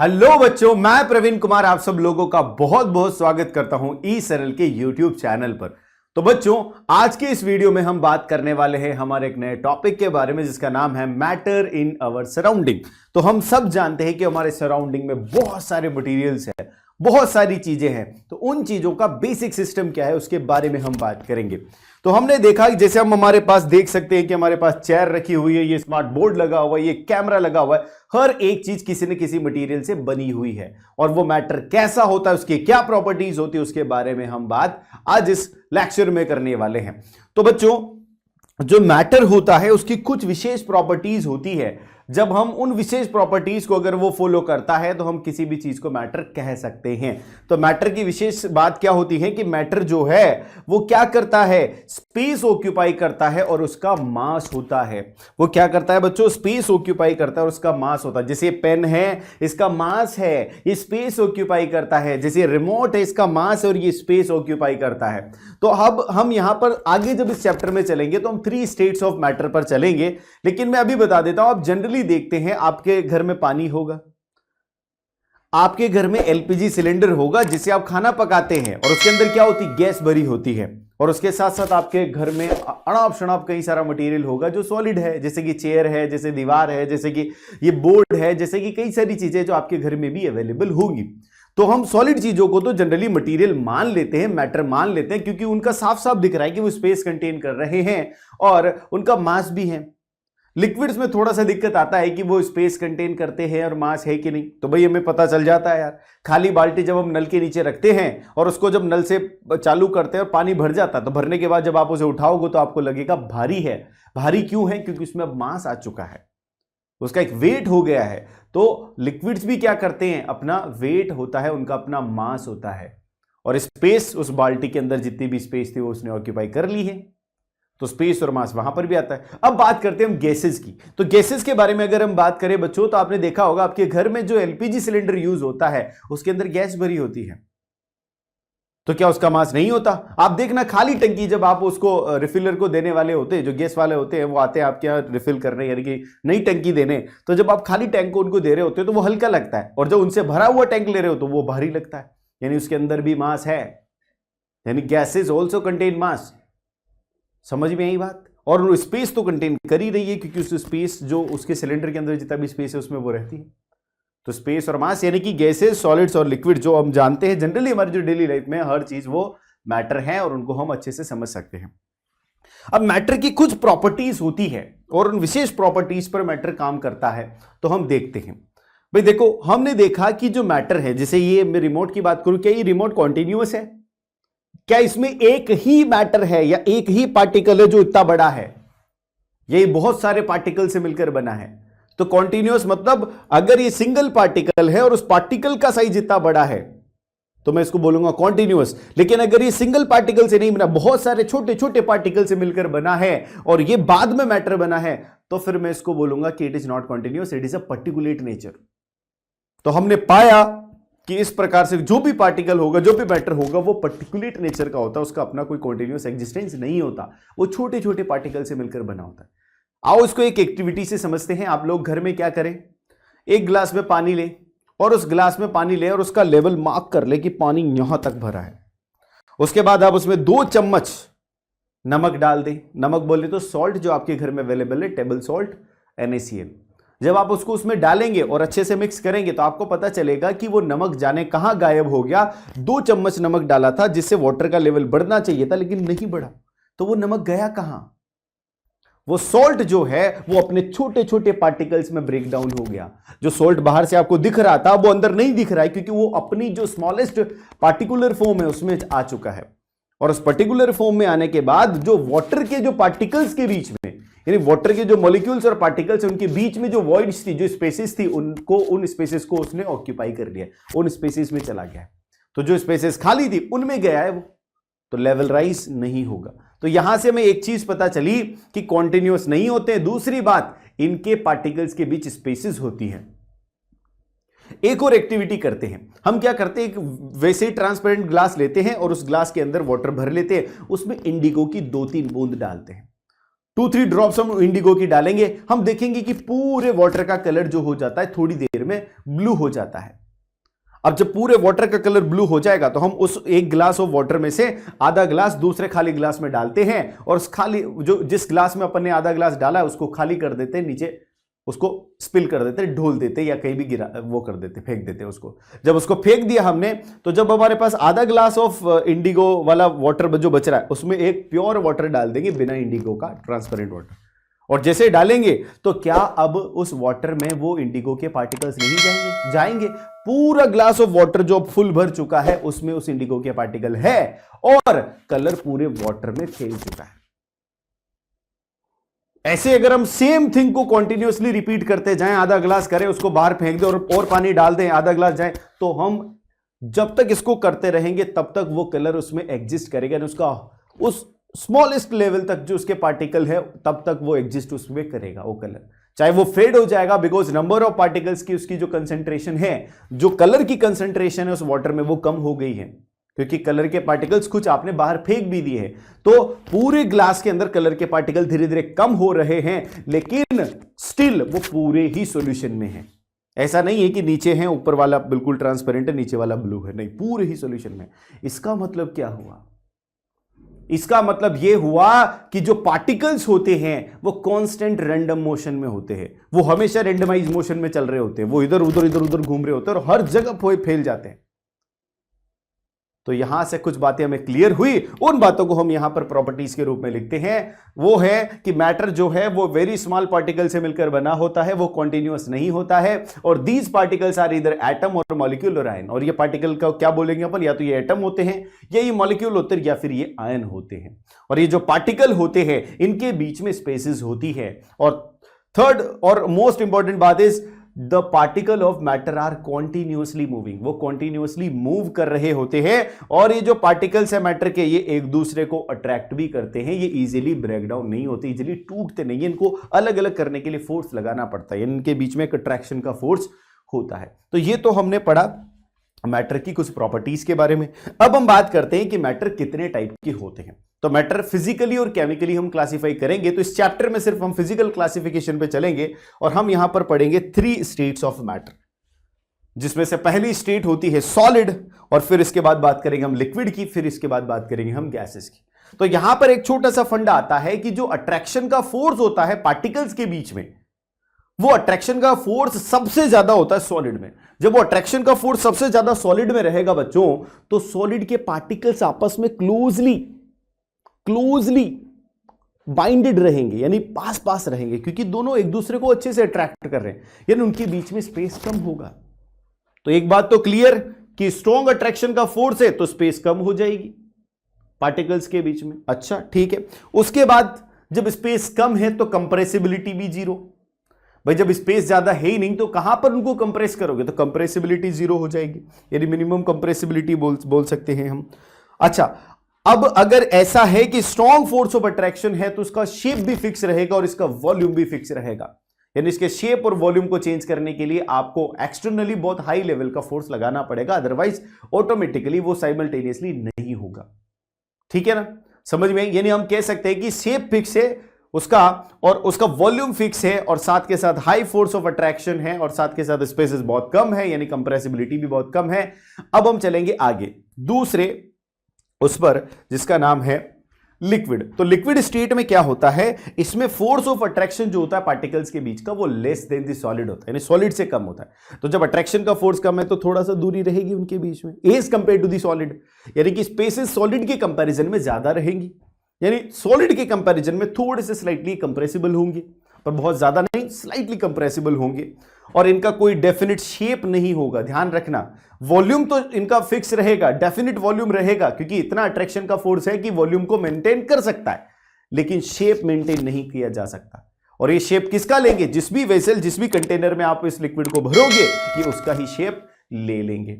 Hello बच्चों, मैं प्रवीण कुमार आप सब लोगों का बहुत बहुत स्वागत करता हूं ई सरल के यूट्यूब चैनल पर। तो बच्चों, आज के इस वीडियो में हम बात करने वाले हैं हमारे एक नए टॉपिक के बारे में जिसका नाम है मैटर इन अवर सराउंडिंग। तो हम सब जानते हैं कि हमारे सराउंडिंग में बहुत सारे मटेरियल्स हैं, बहुत सारी चीजें हैं। तो उन चीजों का बेसिक सिस्टम क्या है उसके बारे में हम बात करेंगे। तो हमने देखा कि जैसे हम हमारे पास देख सकते हैं कि हमारे पास चेयर रखी हुई है, ये स्मार्ट बोर्ड लगा हुआ है, ये कैमरा लगा हुआ है। हर एक चीज किसी न किसी मटेरियल से बनी हुई है और वो मैटर कैसा होता है, उसकी क्या प्रॉपर्टीज होती है, उसके बारे में हम बात आज इस लेक्चर में करने वाले हैं। तो बच्चों, जो मैटर होता है उसकी कुछ विशेष प्रॉपर्टीज होती है। जब हम उन विशेष प्रॉपर्टीज को अगर वो फॉलो करता है तो हम किसी भी चीज को मैटर कह सकते हैं। तो मैटर की विशेष बात क्या होती है कि मैटर जो है वो क्या करता है, स्पेस ऑक्यूपाई करता है और उसका मास होता है। वो क्या करता है बच्चों, स्पेस ऑक्यूपाई करता है और उसका मास होता है। जैसे पेन है, इसका मास है, ये स्पेस ऑक्यूपाई करता है। जैसे रिमोट है, इसका मास और ये स्पेस ऑक्यूपाई करता है। तो अब हम यहां पर आगे जब इस चैप्टर में चलेंगे तो हम 3 स्टेट्स ऑफ मैटर पर चलेंगे। लेकिन मैं अभी बता देता हूं, आप जनरली देखते हैं आपके घर में पानी होगा, आपके घर में एलपीजी सिलेंडर होगा जिसे आप खाना पकाते हैं और उसके अंदर क्या होती है, गैस भरी होती है। और उसके साथ साथ आपके घर में अड़ाप शड़ाप कई सारा मटेरियल होगा जो सॉलिड है, जैसे कि चेयर है, जैसे दीवार है, जैसे कि ये बोर्ड है, जैसे कि कई सारी चीजें जो आपके घर में भी अवेलेबल होंगी। तो हम सॉलिड चीजों को तो जनरली मटेरियल मान लेते हैं, मैटर मान लेते हैं, क्योंकि उनका साफ साफ दिख रहा है कि वो स्पेस कंटेन कर रहे हैं और उनका मास भी है। लिक्विड्स में थोड़ा सा दिक्कत आता है कि वो स्पेस कंटेन करते हैं और मास है कि नहीं। तो भाई हमें पता चल जाता है यार, खाली बाल्टी जब हम नल के नीचे रखते हैं और उसको जब नल से चालू करते हैं और पानी भर जाता है, तो भरने के बाद जब आप उसे उठाओगे तो आपको लगेगा भारी है। भारी क्यों है? क्योंकि उसमें अब मास आ चुका है, उसका एक वेट हो गया है। तो लिक्विड्स भी क्या करते हैं, अपना वेट होता है, उनका अपना मास होता है। और स्पेस, उस बाल्टी के अंदर जितनी भी स्पेस थी वो उसने ऑक्यूपाई कर ली है। तो स्पेस और मास वहां पर भी आता है। अब बात करते हैं हम गैसेस की। तो गैसेस के बारे में अगर हम बात करें बच्चों, तो आपने देखा होगा आपके घर में जो एलपीजी सिलेंडर यूज होता है उसके अंदर गैस भरी होती है। तो क्या उसका मास नहीं होता? आप देखना, खाली टंकी जब आप उसको रिफिलर को देने वाले होते हैं, जो गैस वाले होते हैं वो आते हैं आपके यहाँ रिफिल करने, यानी कि नई टंकी देने। तो जब आप खाली टैंक को उनको दे रहे होते हैं तो वो हल्का लगता है, और जब उनसे भरा हुआ टैंक ले रहे हो तो वो भारी लगता है, यानी उसके अंदर भी मास है। यानी गैसेस ऑल्सो कंटेन मास। समझ में आई बात? और स्पेस तो कंटेन कर ही रही है, क्योंकि उस स्पेस जो उसके सिलेंडर के अंदर जितना भी स्पेस है उसमें वो रहती है। तो स्पेस और मास, यानी कि गैसेस, सॉलिड्स और लिक्विड जो हम जानते हैं जनरली हमारी जो डेली लाइफ में, हर चीज वो मैटर है और उनको हम अच्छे से समझ सकते हैं। अब मैटर की कुछ प्रॉपर्टीज होती है और उन विशेष प्रॉपर्टीज पर मैटर काम करता है। तो हम देखते हैं। भाई देखो, हमने देखा कि जो मैटर है, जैसे ये मैं रिमोट की बात करूं, क्या ये रिमोट कॉन्टिन्यूअस है? क्या इसमें एक ही मैटर है या एक ही पार्टिकल है जो इतना बड़ा है? ये बहुत सारे पार्टिकल से मिलकर बना है। तो कॉन्टिन्यूअस मतलब अगर ये सिंगल पार्टिकल है और उस पार्टिकल का साइज इतना बड़ा है तो मैं इसको बोलूंगा कॉन्टिन्यूअस। लेकिन अगर ये सिंगल पार्टिकल से नहीं बना, बहुत सारे छोटे छोटे पार्टिकल से मिलकर बना है और ये बाद में मैटर बना है, तो फिर मैं इसको बोलूंगा कि it is not continuous, it is a particulate nature. तो हमने पाया कि इस प्रकार से जो भी पार्टिकल होगा, जो भी मैटर होगा, वो पर्टिकुलेट नेचर का होता है, उसका अपना कोई कॉन्टिन्यूअस एग्जिस्टेंस नहीं होता, वो छोटे छोटे पार्टिकल से मिलकर बना होता है। आओ इसको एक एक्टिविटी से समझते हैं। आप लोग घर में क्या करें, एक गिलास में पानी लें और उस गिलास में पानी लें और उसका लेवल मार्क कर ले कि पानी यहां तक भरा है। उसके बाद आप उसमें 2 चम्मच नमक डाल दें। नमक बोले तो सॉल्ट जो आपके घर में अवेलेबल है, टेबल सॉल्ट, NaCl। जब आप उसको उसमें डालेंगे और अच्छे से मिक्स करेंगे तो आपको पता चलेगा कि वो नमक जाने कहां गायब हो गया। 2 चम्मच नमक डाला था जिससे वाटर का लेवल बढ़ना चाहिए था, लेकिन नहीं बढ़ा। तो वो नमक गया कहां? वो सॉल्ट जो है वो अपने छोटे छोटे पार्टिकल्स में ब्रेक डाउन हो गया। जो सॉल्ट बाहर से आपको दिख रहा था वो अंदर नहीं दिख रहा है, क्योंकि वो अपनी जो स्मॉलेस्ट पार्टिकुलर फॉर्म है उसमें आ चुका है। और उस पर्टिकुलर फॉर्म में आने के बाद जो वाटर के जो पार्टिकल्स के बीच में, यानी वाटर के जो मॉलिक्यूल्स और पार्टिकल्स उनके बीच में जो वॉइड्स थी, जो स्पेसेस थी, उन स्पेसेस को उसने ऑक्यूपाई कर लिया, उन स्पेसेस में चला गया। तो जो स्पेसेस खाली थी उनमें गया है वो, तो लेवल राइज नहीं होगा। तो यहां से हमें एक चीज पता चली कि कॉन्टिन्यूअस नहीं होते। दूसरी बात, इनके पार्टिकल्स के बीच स्पेसेस होती है। एक और एक्टिविटी करते हैं। हम क्या करते हैं, वैसे ही ट्रांसपेरेंट ग्लास लेते हैं और उस ग्लास के अंदर वाटर भर लेते हैं, उसमें इंडिगो की 2-3 बूंद डालते हैं। 2-3 ड्रॉप्स हम इंडिगो की डालेंगे, हम देखेंगे कि पूरे वाटर का कलर जो हो जाता है थोड़ी देर में ब्लू हो जाता है। अब जब पूरे वाटर का कलर ब्लू हो जाएगा तो हम उस एक ग्लास ऑफ वाटर में से आधा ग्लास दूसरे खाली ग्लास में डालते हैं और उस खाली जो जिस ग्लास में अपन ने आधा ग्लास डाला है उसको खाली कर देते हैं, नीचे उसको स्पिल कर देते, ढोल देते या कहीं भी गिरा वो कर देते, फेंक देते उसको। जब उसको फेंक दिया हमने तो जब हमारे पास आधा ग्लास ऑफ इंडिगो वाला वाटर जो बच रहा है उसमें एक प्योर वाटर डाल देंगे बिना इंडिगो का, ट्रांसपेरेंट वाटर। और जैसे डालेंगे तो क्या अब उस वाटर में वो इंडिगो के पार्टिकल्स नहीं जाएंगे? पूरा ग्लास ऑफ वाटर जो फुल भर चुका है उसमें उस इंडिगो के पार्टिकल है और कलर पूरे वाटर में फैल चुका है। ऐसे अगर हम सेम थिंग को कंटिन्यूअसली रिपीट करते जाएं, आधा ग्लास करें उसको बाहर फेंक दें और पानी डाल दें, आधा ग्लास जाए, तो हम जब तक इसको करते रहेंगे तब तक वो कलर उसमें एग्जिस्ट करेगा, उसका उस स्मॉलेस्ट लेवल तक जो उसके पार्टिकल है तब तक वो एग्जिस्ट उसमें करेगा वो कलर, चाहे वो फेड हो जाएगा बिकॉज नंबर ऑफ पार्टिकल्स की उसकी जो कंसेंट्रेशन है, जो कलर की कंसेंट्रेशन है उस वाटर में वो कम हो गई है क्योंकि कलर के पार्टिकल्स कुछ आपने बाहर फेंक भी दिए हैं। तो पूरे ग्लास के अंदर कलर के पार्टिकल धीरे धीरे कम हो रहे हैं लेकिन स्टिल वो पूरे ही सॉल्यूशन में है। ऐसा नहीं है कि नीचे है ऊपर वाला बिल्कुल ट्रांसपेरेंट है नीचे वाला ब्लू है, नहीं, पूरे ही सॉल्यूशन में। इसका मतलब क्या हुआ? इसका मतलब यह हुआ कि जो पार्टिकल्स होते हैं वो कांस्टेंट रैंडम मोशन में होते हैं, वो हमेशा रैंडमाइज मोशन में चल रहे होते हैं, वो इधर उधर घूम रहे होते हैं और हर जगह फैल जाते हैं। तो यहां से कुछ बातें हमें क्लियर हुई, उन बातों को हम यहां पर प्रॉपर्टीज के रूप में लिखते हैं। वो है कि मैटर जो है वो वेरी स्मॉल पार्टिकल से मिलकर बना होता है, वो कॉन्टिन्यूअस नहीं होता है, और दीज पार्टिकल्स आर इधर एटम और मॉलिक्यूल और आयन। और ये पार्टिकल का क्या बोलेंगे अपन, या तो ये एटम होते हैं या ये मॉलिक्यूल होते हैं या फिर ये आयन होते हैं। और ये जो पार्टिकल होते हैं इनके बीच में स्पेसेस होती है। और थर्ड और मोस्ट इंपॉर्टेंट बात is the particle of matter are continuously moving, वो कॉन्टिन्यूअसली मूव कर रहे होते हैं। और ये जो पार्टिकल्स है मैटर के, ये एक दूसरे को अट्रैक्ट भी करते हैं, ये इजीली ब्रेक डाउन नहीं होते, इजीली टूटते नहीं है, इनको अलग अलग करने के लिए फोर्स लगाना पड़ता है, इनके बीच में एक अट्रैक्शन का फोर्स होता है। तो ये तो हमने पढ़ा मैटर की कुछ प्रॉपर्टीज के बारे में। अब हम बात करते हैं कि मैटर कितने टाइप के होते हैं। तो मैटर फिजिकली और केमिकली हम क्लासिफाई करेंगे, तो इस चैप्टर में सिर्फ हम फिजिकल क्लासिफिकेशन पे चलेंगे और हम यहां पर पढ़ेंगे 3 स्टेट्स ऑफ मैटर, जिसमें से पहली स्टेट होती है सॉलिड, और फिर इसके बाद बात करेंगे हम लिक्विड की, फिर इसके बाद बात करेंगे हम गैसेस की। तो यहां पर एक छोटा सा फंडा आता है कि जो अट्रैक्शन का फोर्स होता है पार्टिकल्स के बीच में, वो अट्रैक्शन का फोर्स सबसे ज्यादा होता है सॉलिड में। जब वो अट्रैक्शन का फोर्स सबसे ज्यादा सॉलिड में रहेगा बच्चों, तो सॉलिड के पार्टिकल्स आपस में क्लोजली बाइंडेड रहेंगे, यानी पास पास रहेंगे, क्योंकि दोनों एक दूसरे को अच्छे से अट्रैक्ट कर रहे हैं, यानी उनके बीच में स्पेस कम होगा। तो एक बात तो क्लियर कि स्ट्रॉन्ग अट्रैक्शन का फोर्स है तो स्पेस कम हो जाएगी पार्टिकल्स के बीच में। अच्छा ठीक है, उसके बाद जब स्पेस कम है तो कंप्रेसिबिलिटी भी जीरो। भाई जब स्पेस ज्यादा है ही नहीं तो कहां पर उनको कंप्रेस करोगे, तो कंप्रेसिबिलिटी जीरो हो जाएगी, यानी मिनिमम कंप्रेसिबिलिटी बोल सकते हैं हम। अच्छा, अब अगर ऐसा है कि स्ट्रॉन्ग फोर्स ऑफ अट्रैक्शन है तो उसका शेप भी फिक्स रहेगा और इसका वॉल्यूम भी फिक्स रहेगा, यानी इसके शेप और वॉल्यूम को चेंज करने के लिए आपको एक्सटर्नली बहुत हाई लेवल का फोर्स लगाना पड़ेगा, अदरवाइज ऑटोमेटिकली वो साइमल्टेनियसली नहीं होगा। ठीक है ना, समझ में? यानी हम कह सकते हैं कि शेप फिक्स है उसका और उसका वॉल्यूम फिक्स है और साथ के साथ हाई फोर्स ऑफ अट्रैक्शन है और साथ के साथ स्पेसेस बहुत कम है, यानी कंप्रेसिबिलिटी भी बहुत कम है। अब हम चलेंगे आगे दूसरे उस पर जिसका नाम है लिक्विड। तो लिक्विड स्टेट में क्या होता है, इसमें फोर्स ऑफ अट्रैक्शन जो होता है पार्टिकल्स के बीच का वो लेस देन द सॉलिड होता है, यानी सॉलिड से कम होता है। तो जब अट्रैक्शन का फोर्स कम है तो थोड़ा सा दूरी रहेगी उनके बीच में as compare to the solid, यानी कि स्पेसेस सॉलिड के कंपैरिजन में ज्यादा रहेंगी, यानी सॉलिड के कंपैरिजन में थोड़े से स्लाइटली कंप्रेसिबल होंगे, पर बहुत ज्यादा नहीं, स्लाइटली कंप्रेसिबल होंगे। और इनका कोई डेफिनेट शेप नहीं होगा, ध्यान रखना। वॉल्यूम तो इनका फिक्स रहेगा, डेफिनेट वॉल्यूम रहेगा, क्योंकि इतना अट्रैक्शन का फोर्स है कि वॉल्यूम को मेंटेन कर सकता है, लेकिन शेप मेंटेन नहीं किया जा सकता। और ये शेप किसका लेंगे, जिस भी वेसल जिस भी कंटेनर में आप इस लिक्विड को भरोगे ये उसका ही शेप ले लेंगे।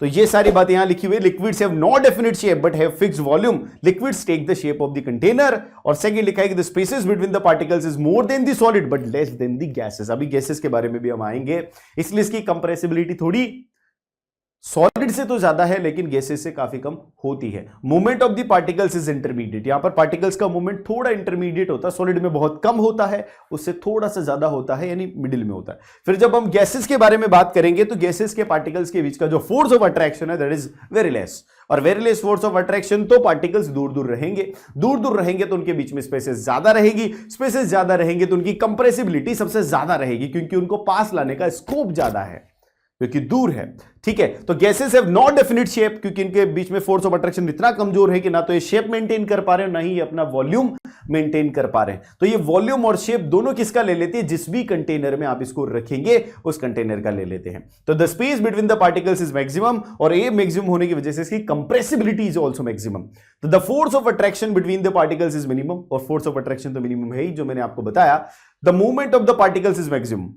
तो ये सारी बातें यहां लिखी हुई, liquids have no definite shape but have fixed volume, liquids take the shape of the container. और सेकंड लिखा है कि the spaces between the particles is more than the solid but less than the gases. अभी gases के बारे में भी हम आएंगे, इसलिए इसकी कंप्रेसिबिलिटी थोड़ी सॉलिड से तो ज्यादा है लेकिन गैसेस से काफी कम होती है। Movement of the particles is intermediate, यहां पर पार्टिकल्स का मूवमेंट थोड़ा इंटरमीडिएट होता है, सॉलिड में बहुत कम होता है, उससे थोड़ा सा ज्यादा होता है, यानी मिडिल में होता है। फिर जब हम गैसेस के बारे में बात करेंगे तो गैसेस के पार्टिकल्स के बीच का जो फोर्स ऑफ अट्रैक्शन है दैट इज वेरी लेस, और very less force of attraction, तो पार्टिकल्स दूर दूर रहेंगे, दूर दूर रहेंगे तो उनके बीच में स्पेसेस ज्यादा रहेगी, स्पेसेस ज्यादा रहेंगे तो उनकी कंप्रेसिबिलिटी सबसे ज्यादा रहेगी, क्योंकि उनको पास लाने का स्कोप ज्यादा है, क्योंकि दूर है। ठीक है, तो gases have not definite shape, क्योंकि इनके बीच में फोर्स ऑफ अट्रैक्शन इतना कमजोर है कि ना तो ये शेप मेंटेन कर पा रहे हैं, ना ही ये अपना वॉल्यूम मेंटेन कर पा रहे हैं। तो ये वॉल्यूम और शेप दोनों किसका ले लेते हैं, जिस भी कंटेनर में आप इसको रखेंगे उस कंटेनर का ले लेते हैं। तो the space between the particles is maximum, और ये मैक्सिमम होने की वजह से इसकी कंप्रेसिबिलिटी इज आल्सो मैक्सिमम। तो the force of attraction between the particles is minimum, और फोर्स ऑफ अट्रैक्शन तो मिनिमम है ही, जो मैंने आपको बताया। The movement of the particles is maximum,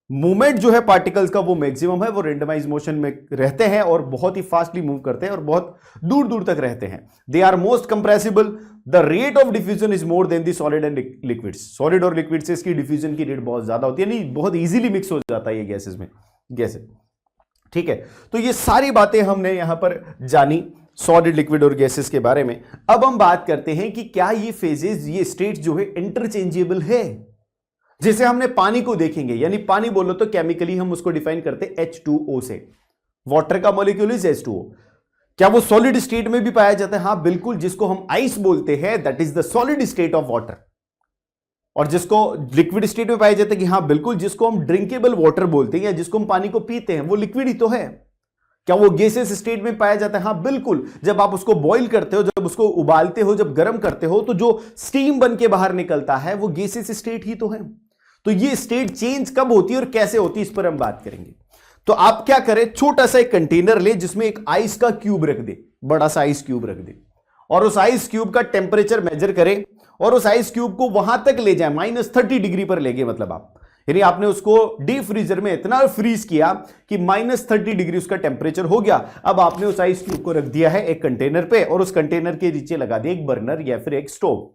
movement जो है पार्टिकल्स का वो मैक्सिमम है, वो रेंडमाइज मोशन में रहते हैं और बहुत ही फास्टली मूव करते हैं और बहुत दूर दूर तक रहते हैं। They are most compressible, the rate of diffusion is more than the solid and liquids, solid और लिक्विड से इसकी डिफ्यूजन की रेट बहुत ज्यादा होती है, यानी बहुत इजीली मिक्स हो जाता है ये गैसेस में, गैसेस। ठीक है, तो ये सारी बातें हमने यहां पर जानी सॉलिड, लिक्विड और गैसेस के बारे में। अब हम बात करते हैं कि क्या ये फेजेस, ये स्टेट जो है इंटरचेंजेबल है। जैसे हमने पानी को देखेंगे, यानी पानी बोलो तो केमिकली हम उसको डिफाइन करते हैं H2O से, वाटर का मॉलिक्यूल इज H2O। क्या वो सॉलिड स्टेट में भी पाया जाता है? हां बिल्कुल, जिसको हम आइस बोलते हैं that is the solid state of water, और जिसको लिक्विड स्टेट में पाया जाता है कि हां बिल्कुल, जिसको हम ड्रिंकेबल वाटर बोलते हैं या जिसको हम पानी को पीते हैं वो लिक्विड ही तो है। क्या वो गैसेस स्टेट में पाया जाता है? हां बिल्कुल, जब आप उसको बॉईल करते हो, जब उसको उबालते हो, जब गर्म करते हो, तो जो स्टीम बन के बाहर निकलता है वो गैसेस स्टेट ही तो है। तो ये स्टेट चेंज कब होती है और कैसे होती है, इस पर हम बात करेंगे। तो आप क्या करें, छोटा सा एक कंटेनर ले जिसमें एक आइस का क्यूब रख दे, बड़ा सा आइस क्यूब रख दे, और उस आइस क्यूब का टेम्परेचर मेजर करें और उस आइस क्यूब को वहां तक ले जाए, -30 डिग्री पर ले गए, मतलब आप, यानी आपने उसको डीप फ्रीजर में इतना फ्रीज किया कि -30 डिग्री उसका टेम्परेचर हो गया। अब आपने उस आइस क्यूब को रख दिया है एक कंटेनर पे, और उस कंटेनर के नीचे लगा दिया एक बर्नर या फिर एक स्टोव।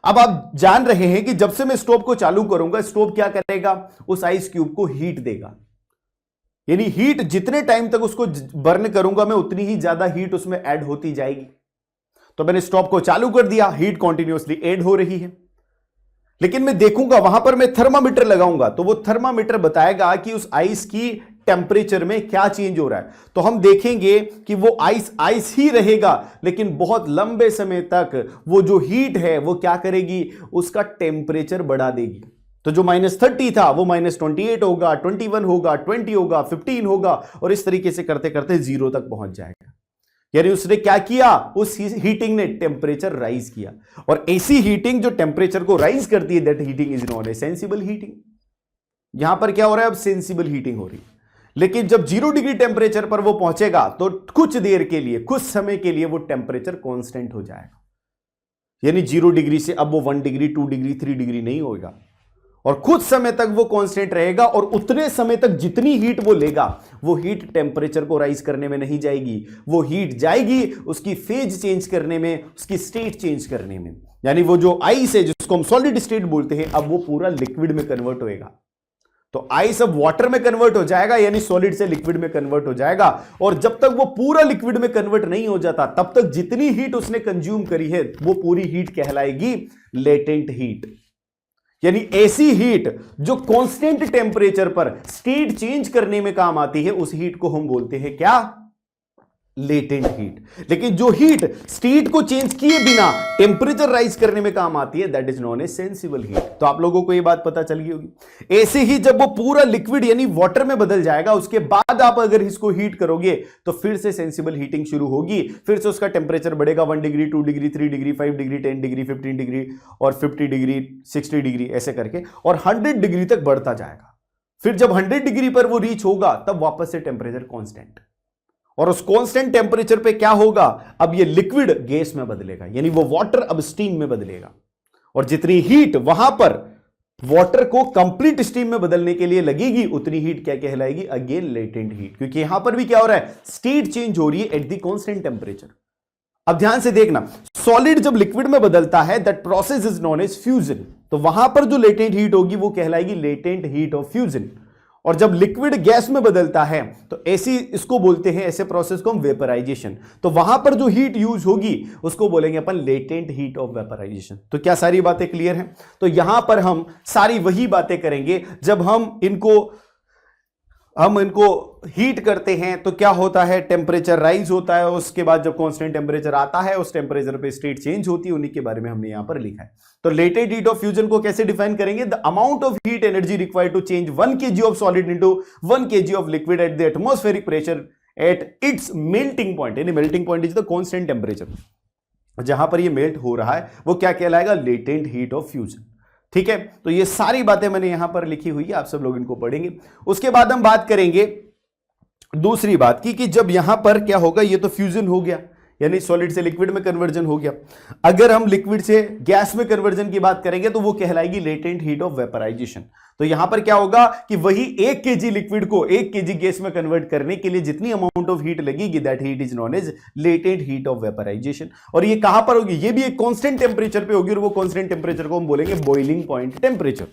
अब आप जान रहे हैं कि जब से मैं स्टोव को चालू करूंगा, स्टोव क्या करेगा, उस आइस क्यूब को हीट देगा, यानी हीट जितने टाइम तक उसको बर्न करूंगा मैं, उतनी ही ज्यादा हीट उसमें ऐड होती जाएगी। तो मैंने स्टोव को चालू कर दिया, हीट कॉन्टिन्यूअसली ऐड हो रही है, लेकिन मैं देखूंगा वहां पर मैं थर्मामीटर लगाऊंगा, तो वो थर्मामीटर बताएगा कि उस आइस की टेम्परेचर में क्या चेंज हो रहा है। तो हम देखेंगे कि वो आइस आइस ही रहेगा, लेकिन बहुत लंबे समय तक वो जो हीट है वो क्या करेगी, उसका टेम्परेचर बढ़ा देगी। तो जो -30 था वो -28 होगा, 21 होगा, 20 होगा, 15 होगा, और इस तरीके से करते करते 0 तक पहुंच जाएगा। यानी उसने क्या किया, उस हीटिंग ने टेम्परेचर राइज किया, और ऐसी हीटिंग जो टेम्परेचर को राइज करती है that heating is known as sensible heating. यहां पर क्या हो रहा है, अब सेंसिबल हीटिंग हो रही है। लेकिन जब 0 डिग्री टेम्परेचर पर वो पहुंचेगा तो कुछ देर के लिए, कुछ समय के लिए वो टेम्परेचर कांस्टेंट हो जाएगा, यानी 0 डिग्री से अब वो 1 डिग्री, 2 डिग्री, 3 डिग्री नहीं होगा, और कुछ समय तक वो कांस्टेंट रहेगा, और उतने समय तक जितनी हीट वो लेगा वो हीट टेम्परेचर को राइज करने में नहीं जाएगी, वो हीट जाएगी उसकी फेज चेंज करने में, उसकी स्टेट चेंज करने में। यानी वो जो आइस है जिसको हम सॉलिड स्टेट बोलते हैं, अब वो पूरा लिक्विड में कन्वर्ट होएगा। तो आइस अब वाटर में कन्वर्ट हो जाएगा, यानी सॉलिड से लिक्विड में कन्वर्ट हो जाएगा, और जब तक वो पूरा लिक्विड में कन्वर्ट नहीं हो जाता तब तक जितनी हीट उसने कंज्यूम करी है वो पूरी हीट कहलाएगी लेटेंट हीट। यानी ऐसी हीट जो कांस्टेंट टेम्परेचर पर स्टेट चेंज करने में काम आती है, उस हीट को हम बोलते हैं क्या, लेटेंट हीट। लेकिन जो हीट स्टेट को चेंज किए बिना टेम्परेचर राइज करने में काम आती है that is known as sensible heat. तो आप लोगों को यह बात पता चल गई होगी। ऐसे ही जब वो पूरा लिक्विड यानी वाटर में बदल जाएगा, उसके बाद आप अगर इसको हीट करोगे तो फिर से सेंसिबल हीटिंग शुरू होगी, फिर से उसका टेम्परेचर बढ़ेगा 1 degree, 2 degree, 3 degree, 5 degree, 10 degree, 15 degree, और 50 डिग्री, 60 डिग्री, ऐसे करके, और 100 डिग्री तक बढ़ता जाएगा। फिर जब 100 डिग्री पर वो रीच होगा तब वापस से टेम्परेचर कांस्टेंट, और उस कांस्टेंट टेम्परेचर पे क्या होगा, अब ये लिक्विड गैस में बदलेगा, यानी वो वाटर अब स्टीम में बदलेगा, और जितनी हीट वहां पर वाटर को कंप्लीट स्टीम में बदलने के लिए लगेगी उतनी हीट क्या कहलाएगी, अगेन लेटेंट हीट, क्योंकि यहां पर भी क्या हो रहा है, स्टेट चेंज हो रही है एट द कांस्टेंट टेम्परेचर। अब ध्यान से देखना, सॉलिड जब लिक्विड में बदलता है that process is known as fusion, तो वहां पर जो लेटेंट हीट होगी वो कहलाएगी लेटेंट हीट ऑफ फ्यूजन, और जब लिक्विड गैस में बदलता है तो ऐसी इसको बोलते हैं, ऐसे प्रोसेस को हम वेपराइजेशन। तो वहां पर जो हीट यूज होगी उसको बोलेंगे अपन लेटेंट हीट ऑफ वेपराइजेशन। तो क्या सारी बातें क्लियर हैं? तो यहां पर हम सारी वही बातें करेंगे। जब हम इनको हीट करते हैं तो क्या होता है, टेम्परेचर राइज होता है, उसके बाद जब कांस्टेंट टेम्परेचर आता है उस टेम्परेचर पे स्टेट चेंज होती है, उन्हीं के बारे में हमने यहां पर लिखा है। तो लेटेंट हीट ऑफ फ्यूजन को कैसे डिफाइन करेंगे? The amount of heat energy required to change 1 kg of solid into 1 kg of liquid at the atmospheric pressure at its melting point. यानी melting point is the constant temperature. जहां पर ये melt हो रहा है वो क्या कहलाएगा? Latent heat of fusion. ठीक है, तो ये सारी बातें मैंने यहां पर लिखी हुई है, आप सब लोग इनको पढ़ेंगे। उसके बाद हम बात करेंगे दूसरी बात की कि जब यहां पर क्या होगा, ये तो फ्यूजन हो गया, यानी सॉलिड से लिक्विड में कन्वर्जन हो गया। अगर हम लिक्विड से गैस में कन्वर्जन की बात करेंगे तो वो कहलाएगी लेटेंट हीट ऑफ वेपराइजेशन। तो यहां पर क्या होगा कि वही 1 kg लिक्विड को 1 kg गैस में कन्वर्ट करने के लिए जितनी अमाउंट ऑफ हीट लगेगी, that heat is known as latent heat of vaporisation. और ये कहां पर होगी? ये भी एक कांस्टेंट टेम्परेचर पे होगी, और वो कांस्टेंट टेम्परेचर को हम बोलेंगे बॉइलिंग पॉइंट टेम्परेचर।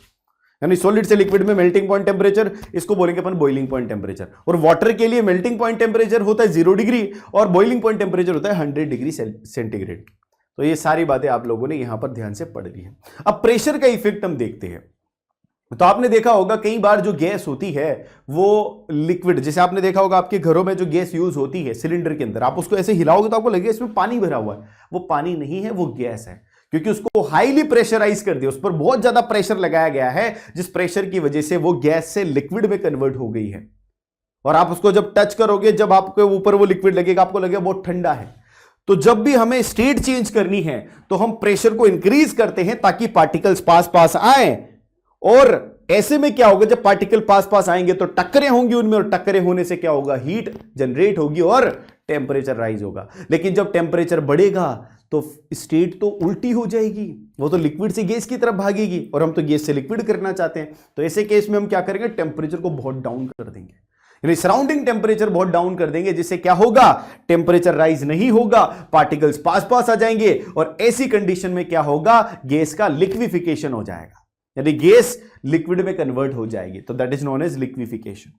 यानी सॉलिड से लिक्विड में मेल्टिंग पॉइंट टेम्परेचर, इसको बोलेंगे अपन बॉइलिंग पॉइंट टेम्परेचर। और वाटर के लिए मेल्टिंग पॉइंट टेम्परेचर होता है 0 डिग्री और बॉइलिंग पॉइंट टेम्परेचर होता है 100 डिग्री सेंटीग्रेड। तो ये सारी बातें आप लोगों ने यहां पर ध्यान से पढ़ ली है। अब प्रेशर का इफेक्ट हम देखते हैं। तो आपने देखा होगा कई बार जो गैस होती है वो लिक्विड, जैसे आपने देखा होगा आपके घरों में जो गैस यूज होती है सिलेंडर के अंदर, आप उसको ऐसे हिलाओगे तो आपको लगेगा इसमें पानी भरा हुआ है। वो पानी नहीं है, वो गैस है, क्योंकि उसको हाईली प्रेशराइज कर दिया, उस पर बहुत ज्यादा प्रेशर लगाया गया है, जिस प्रेशर की वजह से वो गैस से लिक्विड में कन्वर्ट हो गई है। और आप उसको जब टच करोगे, जब आपके ऊपर वो लिक्विड लगेगा, आपको लगेगा बहुत ठंडा है। तो जब भी हमें स्टेट चेंज करनी है तो हम प्रेशर को इंक्रीज करते हैं ताकि पार्टिकल्स पास पास आए। और ऐसे में क्या होगा, जब पार्टिकल पास पास आएंगे तो टक्करें होंगी उनमें, और टक्करें होने से क्या होगा, हीट जनरेट होगी और टेम्परेचर राइज होगा। लेकिन जब टेम्परेचर बढ़ेगा तो स्टेट तो उल्टी हो जाएगी, वो तो लिक्विड से गैस की तरफ भागेगी, और हम तो गैस से लिक्विड करना चाहते हैं। तो ऐसे केस में हम क्या करेंगे, टेम्परेचर को बहुत डाउन कर देंगे, यानी सराउंडिंग टेम्परेचर बहुत डाउन कर देंगे, जिससे क्या होगा, टेम्परेचर राइज नहीं होगा, पार्टिकल्स पास पास आ जाएंगे, और ऐसी कंडीशन में क्या होगा, गैस का लिक्विफिकेशन हो जाएगा, यानी गैस लिक्विड में कन्वर्ट हो जाएगी। तो that is known as liquefaction.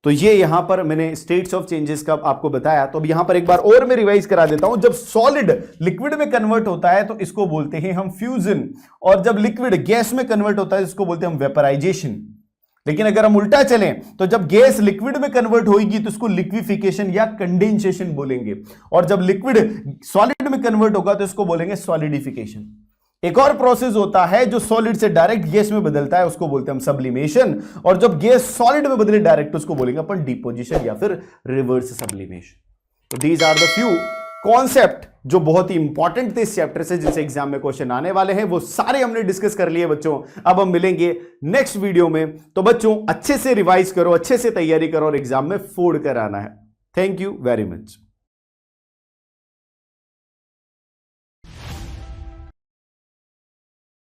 तो ये यहां पर मैंने स्टेट्स ऑफ चेंजेस का आपको बताया। तो अब यहां पर एक बार और मैं रिवाइज करा देता हूं। जब सॉलिड लिक्विड में कन्वर्ट होता है तो इसको बोलते हैं हम फ्यूजन, और जब लिक्विड गैस में कन्वर्ट होता है इसको बोलते हैं हम वेपराइजेशन। लेकिन अगर हम उल्टा चलें तो जब गैस लिक्विड में कन्वर्ट होगी तो इसको लिक्विफिकेशन या कंडेंसेशन बोलेंगे, और जब लिक्विड सॉलिड में कन्वर्ट होगा तो इसको बोलेंगे सॉलिडिफिकेशन। एक और प्रोसेस होता है जो सॉलिड से डायरेक्ट गैस में बदलता है, उसको बोलते हैं हम सब्लिमेशन, और जब गैस सॉलिड में बदले डायरेक्ट उसको बोलेंगे अपन डिपोजिशन या फिर रिवर्स सब्लिमेशन। तो these are the few concept जो बहुत ही इंपॉर्टेंट थे इस चैप्टर से, जिनसे एग्जाम में क्वेश्चन आने वाले हैं, वो सारे हमने डिस्कस कर लिए बच्चों। अब हम मिलेंगे नेक्स्ट वीडियो में। तो बच्चों अच्छे से रिवाइज करो, अच्छे से तैयारी करो और एग्जाम में फोड़ कर आना है। Thank you very much.